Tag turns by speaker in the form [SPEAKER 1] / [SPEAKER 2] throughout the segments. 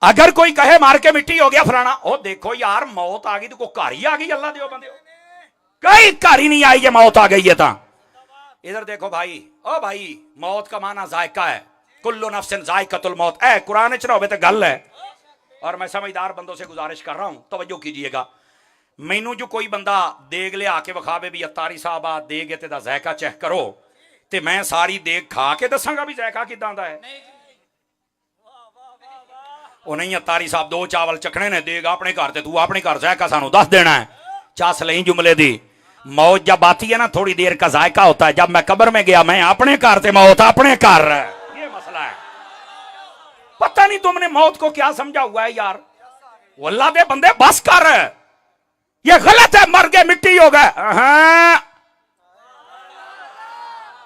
[SPEAKER 1] अगर कोई कहे मार के मिट्टी हो गया फलाना, ओ देखो यार मौत आ गई तो कोई घर ही आ गई, अल्लाह दे बंदे कई घर ही नहीं आई, ये मौत आ गई है। ता इधर देखो भाई, ओ भाई मौत का माना जायका है, कुल्लु नफ्सिन जायकातुल मौत है, कुरान च ना होवे तो गल है। और मैं समझदार बंदों से गुजारिश कर रहा हूं, तवज्जो कीजिएगा, मैनू जो कोई बंदा देग लिया के विखावे भी अतारी साहब आ देग ते दा जायका चेक करो, ते मैं सारी देग खा के दसांगा भी जायका किदां दा है। ਉਹ ਨਹੀਂ ਅਤਾਰੀ ਸਾਹਿਬ दो चावल चखने ने, देग अपने घर ते तू अपने घर जायका सानू दस देना है। चस नहीं जुमले दी, मौत जब आती है ना थोड़ी देर का जायका होता है, जब मैं कब्र में गया मैं अपने घर ते मौत अपने घर, ये मसला है। पता नहीं तुमने मौत को क्या समझा हुआ है यार, अल्लाह दे बंदे बस कर, ये गलत है, मर गए मिट्टी हो गए।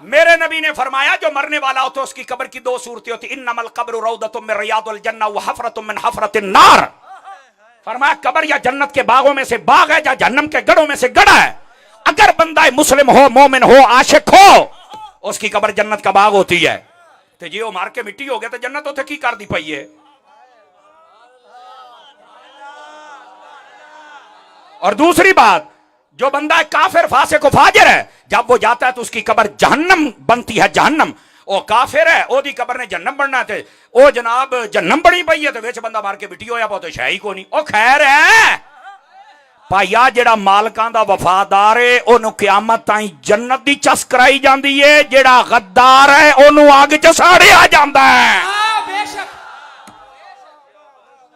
[SPEAKER 1] मेरे नबी ने फरमाया जो मरने वाला हो तो उसकी कब्र की दो सूरतें होती, इन्नमल कब्रु रौदतुम मिन रियादिल जन्नह व हफरतुम मिन हफरतिन नार। फरमाया कब्र या जन्नत के बागों में से बाग है, या जहन्नम के गढ़ों में से गढ़ है। अगर बंदा मुस्लिम हो, मोमिन हो, आशिक हो, उसकी कब्र जन्नत का बाग होती है। तो जी वो मार के मिट्टी हो गया तो जन्नत उथे की कर दी पई है। और दूसरी बात, जो बंदा काफिर फासिक फाजिर है, जब वो जाता है तो उसकी कब्र जहन्नम बनती है, जहन्नम। ओ काफिर है, ओदी कब्र ने जहन्नम बनना थे, ओ जनाब जहन्नम बनी पई है, तो विच बंदा मार के मिट्टी होया पाओ तो शाही को नहीं। ओ खैर है भाईया, जेड़ा मालकां दा वफादार है ओनू क़यामत ताईं जन्नत दी चस कराई जांदी है, जेड़ा गद्दार है ओनू आग च साड़िया जांदा है।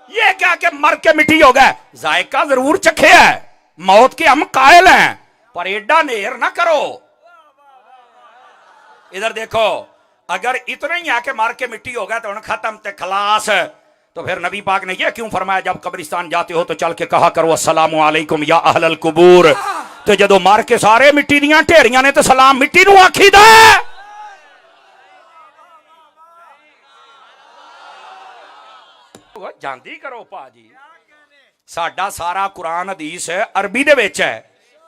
[SPEAKER 1] ये क्या कि मर के मिट्टी हो गए, जायका जरूर चखे है, मौत के हम कायल हैं, पर एडा नेर ना करो। इधर देखो, अगर इतना ही है कि मार के मिट्टी हो गया तो उन्हें खत्म ते खलास, तो फिर नबी पाक ने यह क्यों फरमाया जब कब्रिस्तान जाते हो तो चल के कहा करो अस्सलामु अलैकुम या अहलल कुबूर। तो जदों मार के सारे मिट्टी दियां ढेरियां ने तो सलाम मिट्टी नूं आखीदा है। जानदी करो भाजी, साडा सारा कुरान हदीस अरबी दे विच है,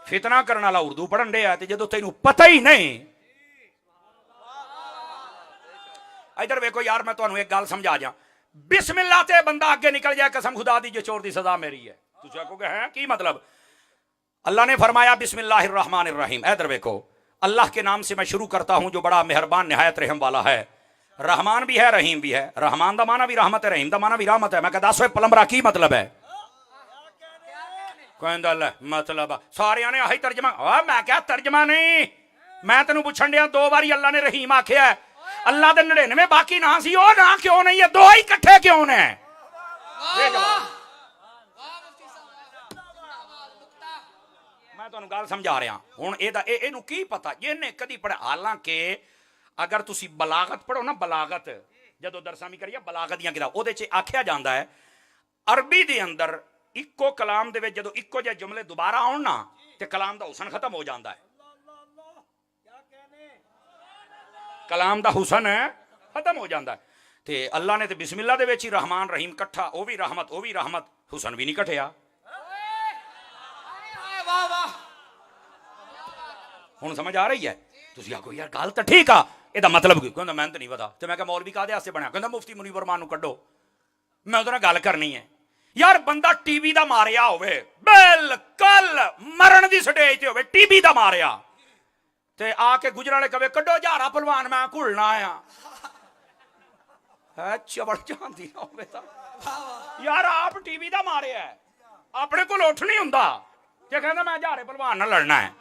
[SPEAKER 1] फितना करने वाला उर्दू पढ़न दे, ते जदों तैनूं पता ही नहीं। इधर वेखो यार, मैं तुहानूं एक गल समझा जा, बिस्मिल्लाह ते बंदा अगे निकल जाए, कसम खुदा दी जो चोर दी सजा मेरी है। तुसीं आखोगे हैं की मतलब, अल्लाह ने फरमाया बिस्मिल्लाहिर रहमानिर रहीम। इधर वेखो, अल्लाह के नाम से मैं शुरू करता हूं जो बड़ा मेहरबान निहायत रहम वाला है। रहमान भी है, रहीम भी है। रहमान दा माना भी रहमत है, रहीम दा माना भी रहमत है। मैं कहता दस पलंबरा की मतलब है, कहंदा ले मतलब सारियां ने आही तर्जमा। मैं क्या तर्जमा नहीं, मैं तेनू पुछण दिया, दो बारी अल्लाह ने रहीम आखिया है, अल्लाह दे 99 बाकी ना सी, ओ ना क्यों नहीं है, दो ही इकट्ठे क्यों ने? मैं तुहानू गल समझा रहा हुण, इहनू की पता इहने कदी पढ़ा। हालांकि अगर तुसी बलागत पढ़ो ना, बलागत जदों दरसां भी करिए बलागत दियां किताब, उहदे च आखिया जांदा है अरबी दे अंदर इक्को कलाम दे विच जदों इक्को जिहे जुमले दोबारा आउण ना ते कलाम दा हुसन खत्म हो जांदा है। कलाम दा हुसन खत्म हो जाता है। ते अल्लाह ने तो बिस्मिल्लाह दे विच ही रहमान रहीम कट्ठा, वो भी रहमत, हुसन भी नहीं कट्ठिया। हुण समझ आ रही है? तुसीं आखो यार गल तो ठीक आ, इहदा मतलब की? कहंदा मैनूं तो नहीं पता। ते मैं कहा मौलवी काहदे वास्ते बणिया? कहंदा मुफ्ती मुनीवर मान नूं कड्डो, मैं उहदे नाल गल करनी है। यार बंदा टीवी दा मारिया होवे, बिल्कुल मरण दी स्टेज ते होवे, टीवी दा मारिया, ते आके गुजर वाले कवे कड्डो जारा पहलवान मैं घुलना आया है, चबड़ जाती यार आप टीवी दा मारे है, अपने को उठ नहीं हुंदा, ते कहंदा मैं जारे पहलवान नाल लड़ना है।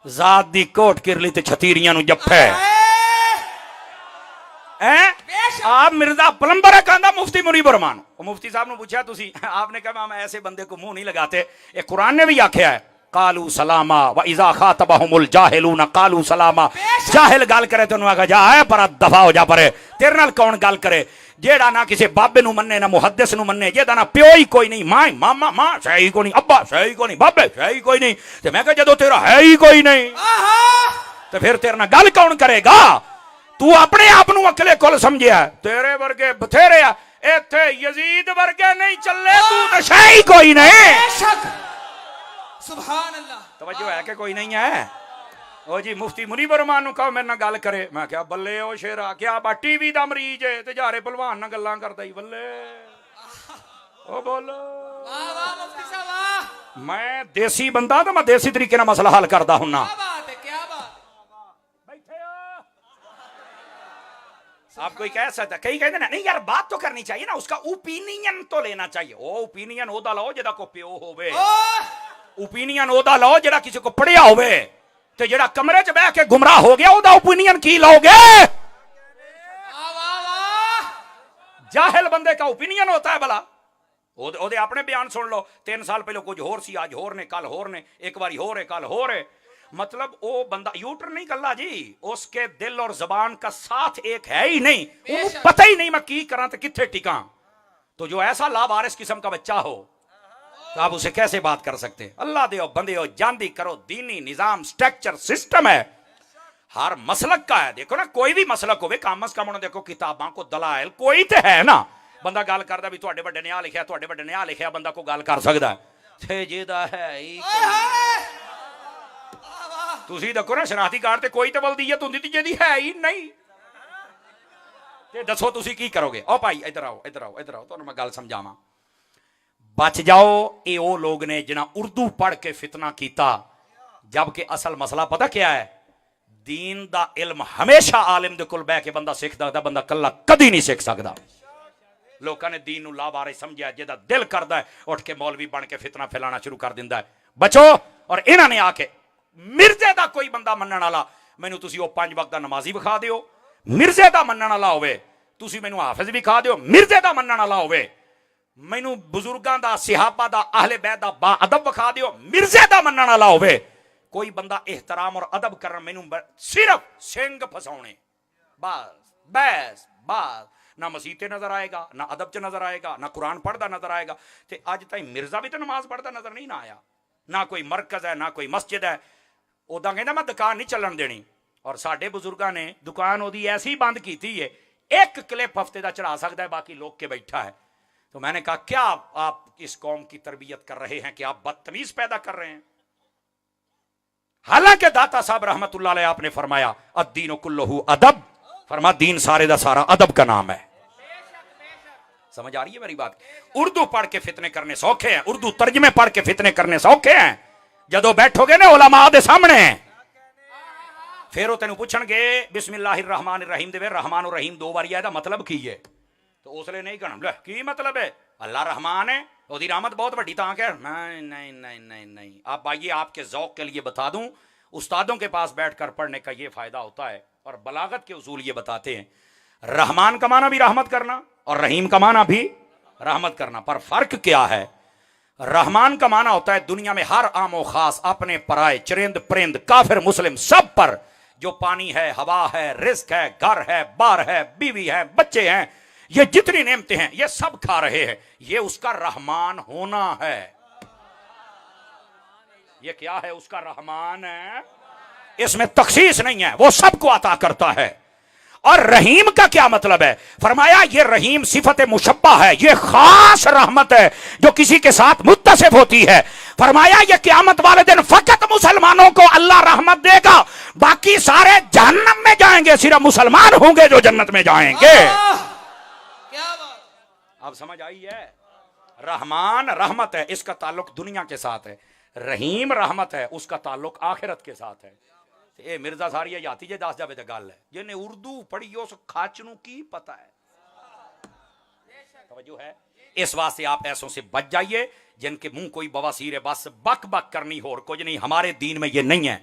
[SPEAKER 1] जात दी कोट किरली ते छतीरियां नूं जफ्फे आप मिर्जा पलंबर है, कहंदा मुफ्ती मुनीवर मान। मुफ्ती साहब ने पूछा तुसी, आपने कहा हम ऐसे बंदे को मुंह नहीं लगाते, एक कुरान ने भी आख्या है कालू सलामा व इज़ा खातबहुमुल जाहिलून कालू सलामा। जाहिल गल करे तो उन्होंने कहा जा है पर दफा हो जा परे, तेरे नाल कौन गल करे, जेड़ा ना किसी बाबे नूं मन्ने ना मुहद्दिस नूं मन्ने, जेदा ना प्यो ही कोई नहीं, मां मामा मां सही को नहीं, अब्बा सही को नहीं, बाबे सही कोई नहीं। ते मैं कहा जदों तेरा है ही कोई नहीं तो फिर तेरे नाल गल कौन करेगा? तू अपने आप नूं अकले कुल समझिया, तेरे वर्गे बथेरे आ, इत्थे यजीद वर्गे नहीं चले, तू तो सही कोई नहीं। सुभान अल्लाह, तवज्जो है कि कोई नहीं है? ओ जी मुफ्ती मुनीवर मान नूं कहो मेरे नाल गल करे, मैं क्या बल्ले ओ शेरा क्या बा टीवी दा मरीज है ते जारे पहलवान नाल गल्लां करदा ही, बल्ले ओ बोलो
[SPEAKER 2] वाह वाह मुफ्ती साहब वाह,
[SPEAKER 1] मैं देसी बंदा तो मैं देसी तरीके ना मसला हल करता हूं ना।
[SPEAKER 2] क्या बात है, क्या बात
[SPEAKER 1] बैठे हो आप कोई कह सकता, कई कहते ना नहीं यार बात तो करनी चाहिए ना, उसका ओपिनियन तो लेना चाहिए। ओ ओपिनियन ओदा लो जेदा को प्यो होवे, ओपिनियन ओदा लो जेड़ा किसी को पढ़िया होवे, ते जेड़ा कमरे च बैठ के गुमराह हो गया ओदा ओपिनियन की लोगे?
[SPEAKER 2] वाह वाह वाह,
[SPEAKER 1] जाहिल बंदे का ओपिनियन होता है भला, ओदे अपने बयान सुन लो, 3 साल पहले कुछ होर सी, आज होर ने, कल होर ने, एक बारी होर है कल होर है। मतलब वो बंदा यूटर नहीं कल्ला जी, उसके दिल और जबान का साथ एक है ही नहीं, उन्हें पता ही नहीं मैं की करा तो किथे टिका। तो जो ऐसा लावारिस किस्म का बच्चा हो तो आप उसे कैसे बात कर सकते हैं? अल्लाह दे बंदे हो, जानदी करो, दीनी निजाम स्ट्रक्चर सिस्टम है, हर मसलक का है। देखो ना कोई भी मसलक हो, कम अज कम देखो किताबां को दलाइल कोई तो है ना। बंदा गल करता भी तुहाडे वड्डे ने आ लिखिया, तुहाडे वड्डे ने आ लिखिया, बंदा को गल कर सकदा है जेदा है ही। तुसी देखो ना शनाख्ती कार्ड ते कोई तो बल्दियत हुंदी ती जेदी है ही नहीं, ते दसो तुसी की करोगे? ओ भाई इधर आओ इधर आओ इधर आओ, तुहानू मैं गल समझावां। बच जाओ ये वो लोग ने जिन्हां उर्दू पढ़ के फितना कीता, जबकि असल मसला पता क्या है? दीन दा इल्म हमेशा आलिम दे कोल बैठ के बंदा सीख सकदा, बंदा कल्ला कदी नहीं सीख सकदा। लोगों ने दीन नूं लावारे समझिया, जेदा दिल करदा है उठ के मौलवी बन के फितना फैलाना शुरू कर दिंदा है। बचो। और इन्हां ने आके मिर्जे दा कोई बंदा मनण वाला मैनू तुसी वो 5 वक्त दा नमाजी विखा दिओ, मिर्जे दा मनण वाला होवे, तुसी मैनू हाफिज विखा दिओ, मिर्जे दा मनण वाला होवे, मैनू बुजुर्गां दा, सिहाबा दा, अहले बैत दा बा अदब विखा दिओ, मिर्जे दा मनण वाला होवे। कोई बंदा एहतराम और अदब कर मैनू सिर्फ सिंग फसाउणे, बस बस बस, ना मसीते नजर आएगा, ना अदब च नजर आएगा, ना कुरान पढ़ता नजर आएगा। ते अज ताईं मिर्जा भी तो नमाज पढ़ता नजर नहीं ना आया, ना कोई मरकज है ना कोई मस्जिद है। उदा कहना मैं दुकान नहीं चलन देनी, और साडे बुजुर्गां ने दुकान ओदी ऐसी बंद की है, एक क्लिप हफ्ते का चढ़ा सकता है, बाकी लोग के बैठा है। तो मैंने कहा क्या आप इस कौम की तरबियत कर रहे हैं कि आप बदतमीज पैदा कर रहे हैं? हालांकि दाता साहब रहमतुल्लाह अलैह आपने फरमाया अद्दीन कुल्लुहु अदब, फरमा दीन सारे दा सारा अदब का नाम है। समझ आ रही है मेरी बात? उर्दू पढ़ के फितने करने सौखे हैं, उर्दू तर्जमे पढ़ के फितने करने सौखे हैं। जदों बैठोगे ना उलमा दे सामने, फिर वो तेन पूछणगे बिस्मिल्लाहिर्रहमानिर्रहीम दे रहमान और रहीम 2 बारी आया मतलब की है, तो उसले नहीं कहना ले की मतलब है, अल्लाह रहमान है ओदी रहमत बहुत बड़ी तां कह, नहीं नहीं नहीं नहीं नहीं। आप आइए आपके ज़ौक़ के लिए बता दूं, उस्तादों के पास बैठकर पढ़ने का ये फायदा होता है, और बलागत के उसूल ये बताते हैं रहमान का माना भी रहमत करना और रहीम का माना भी रहमत करना। पर फर्क क्या है? रहमान का माना होता है दुनिया में हर आमो खास, अपने पराए, चरिंद परिंद, काफिर मुस्लिम सब पर जो पानी है, हवा है, रिस्क है, घर है, बार है, बीवी है, बच्चे हैं, ये जितनी नेमतें हैं ये सब खा रहे हैं, ये उसका रहमान होना है। ये क्या है? उसका रहमान है, इसमें तखसीस नहीं है, वो सबको अता करता है। और रहीम का क्या मतलब है? फरमाया ये रहीम सिफत मुशब्बा है, ये खास रहमत है जो किसी के साथ मुत्तसिफ होती है। फरमाया ये क़यामत वाले दिन फकत मुसलमानों को अल्लाह रहमत देगा, बाकी सारे जहन्नम में जाएंगे, सिर्फ मुसलमान होंगे जो जन्नत में जाएंगे।
[SPEAKER 2] क्या बात।
[SPEAKER 1] अब समझ आई है? रहमान रहमत है, इसका ताल्लुक दुनिया के साथ है, रहीम रहमत है, उसका ताल्लुक आखिरत के साथ है। ए मिर्जा सारी जाती जे दस जावे तो गल है, जिन्हें उर्दू पढ़ी उस खाच नूं की पता है। तवज्जो है? इस वास्ते आप ऐसों से बच जाइए जिनके मुंह कोई बवासीर है, बस बक बक करनी हो और कुछ नहीं। हमारे दीन में ये नहीं है।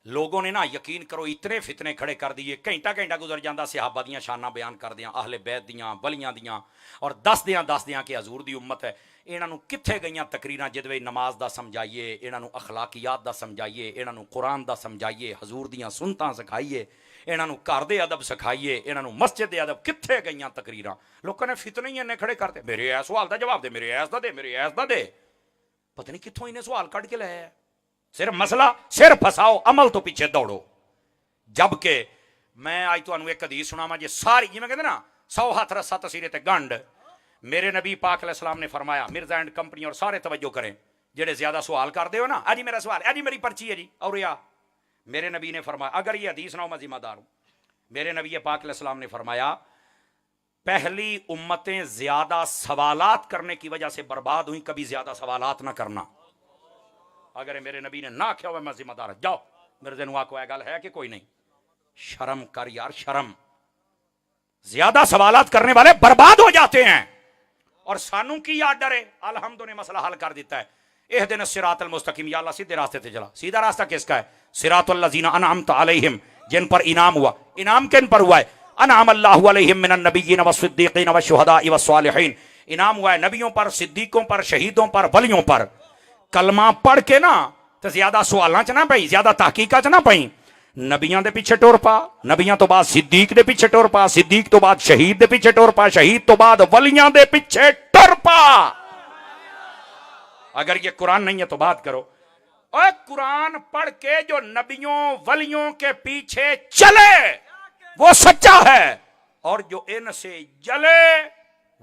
[SPEAKER 1] लोगों ने ना यकीन करो इतने फितने खड़े कर दिए, घंटा घंटा गुजर जाता सहाबा दियां शाना बयान कर दियां, अहले बैत दियां, वलियां दियां, और दस दियां कि हजूर दी उम्मत है। इन्हों कित्थे गईयां तकरीरां जिदे नमाज दा समझाइए, इन्हों अखलाकियात दा समझाइए, इन्हों कुरान दा समझाइए, हजूर दियां सुनतां सिखाइए, इन्हों घर दे अदब सिखाइए, इन्हों मस्जिद दे अदब। कित्थे गईयां तकरीरां? लोगों ने फितने ही इन्ने खड़े करते, मेरे ऐस सवाल का जवाब दे, मेरे ऐस दा दे, मेरे ऐस दा दे। पता नहीं कित्थों इन्हें सवाल कट के लाया है। सिर्फ मसला सिर फसाओ, अमल तो पीछे दौड़ो। जबकि मैं आज तुहानू एक हदीस सुनावा जे सारी, जिवें कहंदे ना 100 हथ रस्सा तसीरे ते गंढ। मेरे नबी पाक अलैहिस्सलाम ने फरमाया, मिर्जा एंड कंपनी और सारे तवज्जो करें जेडे ज्यादा सवाल करते हो ना, अजी मेरा सवाल, अजी मेरी पर्ची है जी, और या मेरे नबी ने फरमाया, अगर ये हदीस ना हो मैं जिम्मेदार हूं। मेरे नबी पाक अलैहिस्सलाम ने फरमाया पहली उम्मतें ज्यादा सवालात करने की वजह से बर्बाद हुई, कभी ज्यादा सवालात ना करना। अगर मेरे नबी ने ना किया हुआ मैं जिम्मेदार, जाओ मेरे दिन को गल है कि कोई नहीं, शर्म कर यार, शर्म। ज्यादा सवालात करने वाले बर्बाद हो जाते हैं। और सानू की याद डरे, अल्हम्दुलिल्लाह ने मसला हल कर देता है। एह दिन सिरातल मुस्तकीम, या अल्लाह सीधे रास्ते पे चला। सीधा रास्ता किसका है? सिरातुल लजीना अनअमत अलैहिम, जिन पर इनाम हुआ। इनाम किन पर हुआ है? अनअम अल्लाहु अलैहिम मिनन नबिय्यीन वस्सिद्दीकीन वशुहदाई वस्सालिहीन। इनाम हुआ है नबियों पर, सिद्दीकों पर, शहीदों पर, वलियों पर। कलमा पढ़ के ना तो ज्यादा सवालों च ना पई, ज्यादा तहकीकां च ना पई। नबियां दे पीछे टुर पा, नबियां तो बाद सिद्दीक दे पीछे टुर पा, सिद्दीक तो बाद शहीद दे पीछे टुर पा, शहीद तो बाद वलियां दे पीछे टुर पा। अगर ये कुरान नहीं है तो बात करो। और कुरान पढ़ के जो नबियों वलियों के पीछे चले वो सच्चा है, और जो इनसे जले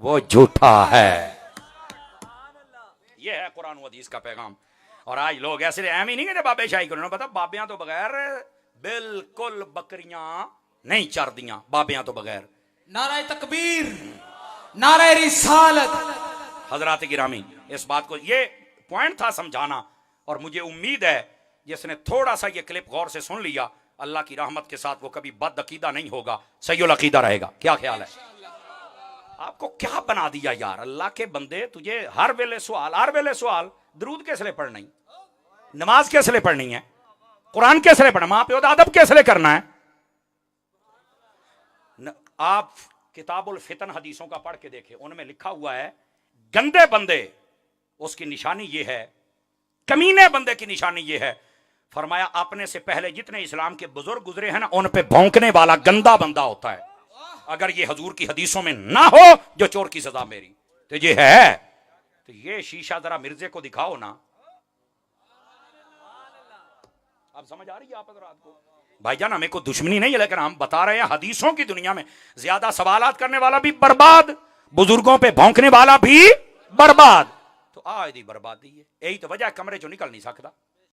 [SPEAKER 1] वो झूठा है। ये है कुरान व हदीस का पैगाम। और आज लोग ऐसे एम ही नहीं कहते बाबे शाही को, पता बाबियां तो बगैर बिल्कुल बकरियां नहीं चरदियां, बाबियां तो बगैर।
[SPEAKER 2] नारे तकबीर, नारे रिसालत।
[SPEAKER 1] हजरात गिरामी, इस बात को, ये पॉइंट था समझाना। और मुझे उम्मीद है जिसने थोड़ा सा ये क्लिप गौर से सुन लिया, अल्लाह की रहमत के साथ वो कभी बद अकीदा नहीं होगा, सही अकीदा रहेगा। क्या ख्याल है? आपको क्या बना दिया यार, अल्लाह के बंदे, तुझे हर वेले सवाल। दरूद कैसे ले पढ़ना, नमाज कैसे ले पढ़नी है, कुरान कैसे ले पढ़ना, मां प्यो अदब कैसे ले करना है। आप किताबुल फितन हदीसों का पढ़ के देखें, उनमें लिखा हुआ है गंदे बंदे उसकी निशानी ये है, कमीने बंदे की निशानी ये है। फरमाया अपने से पहले जितने इस्लाम के बुजुर्ग गुजरे हैं ना, उन पे भौंकने वाला गंदा बंदा होता है। अगर ये हजूर की हदीसों में ना हो जो चोर की सजा मेरी, तो ये है। तो ये शीशा जरा मिर्जे को दिखाओ ना। अब समझ आ रही है आप हजरात को? भाईजान हमें कोई दुश्मनी नहीं है, लेकिन हम बता रहे हैं हदीसों की दुनिया में ज्यादा सवालात करने वाला भी बर्बाद, बुजुर्गों पे भौंकने वाला भी बर्बाद। तो आज दी बर्बादी है, यही तो वजह कमरे चो निकल नहीं सकता।